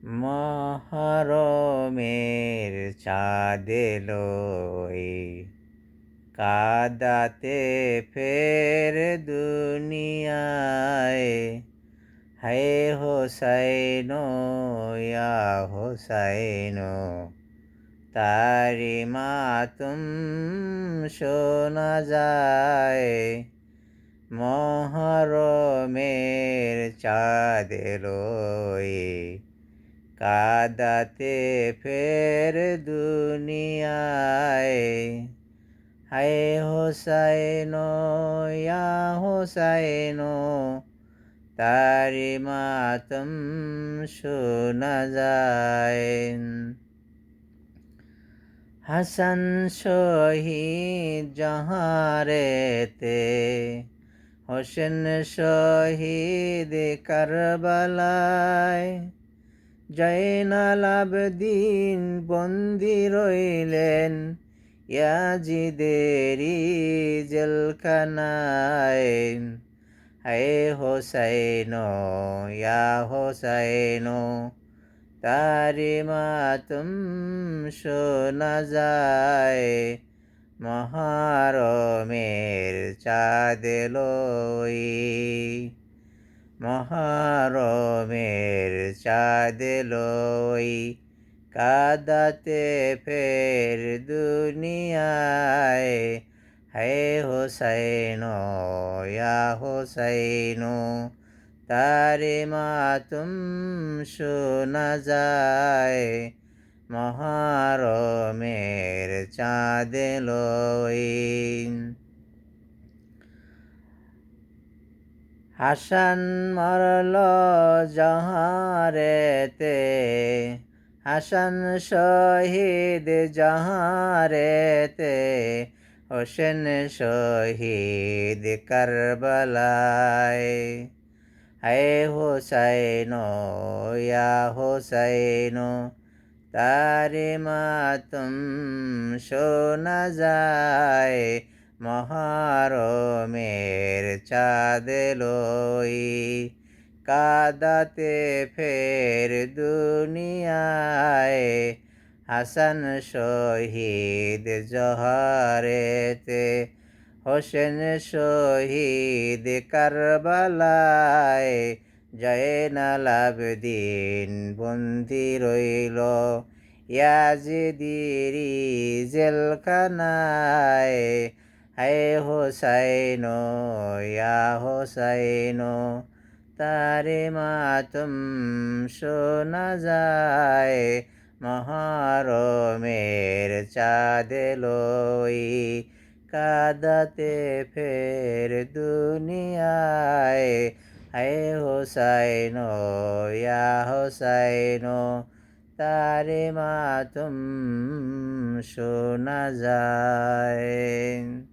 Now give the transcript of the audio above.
মহরমের চাঁদ এলো কাদাতে ফের দুনিয়ায়। হায় হোসাইনো ইয়া হোসাইনো, তারি মাতুম শোনা যায়। মহরমের চাঁদ এলো কাদাতে ফের দুনিয়ায়। হায় হোসাইনো ইয়া হোসাইনো, তারি মাতম শোনা যায়। হাসান শহীদ জাহারেতে, হোসেন শহীদ কারবালায়। জয়নাল আবদিন বন্দি রইলেন ইয়াজিদেরি জেলখানায়। হায় হোসাইনো ইয়া হোসাইনো, তারি মাতুম শোনা যায়। মহরমের চাঁদ এলো মহরমের চাঁদ এলো কাদাতে ফের দুনিয়ায়। হায় হোসাইনো ইয়া হোসাইনো, তারি মাতুম শোনা যায়। মহরমের চাঁদ এলো। হাসান মরল জাহারেতে, হাসান শহীদ জাহারেতে। হোসেন শহীদ কারবালায়। হায় হোসাইনো ইয়া হোসাইনো, তারি মাতুম শোনা যায়। মহরমের চাঁদ এলো কাদাতে ফের দুনিয়ায়। হাসান শহীদ জহারেতে, হোসেন শহীদ কারবালায়। জয়নাল আবদিন বন্দি রইল ইয়াজিদিরি জেলখানায়। হায় হোসাইনো ইয়া হোসাইনো, তারি মাতুম শোনা যায়। মহরমের চাঁদ এলো কাদাতে ফের দুনিয়ায়। হায় হোসাইনো ইয়া হোসাইনো, তারি মাতুম শোনা যায়।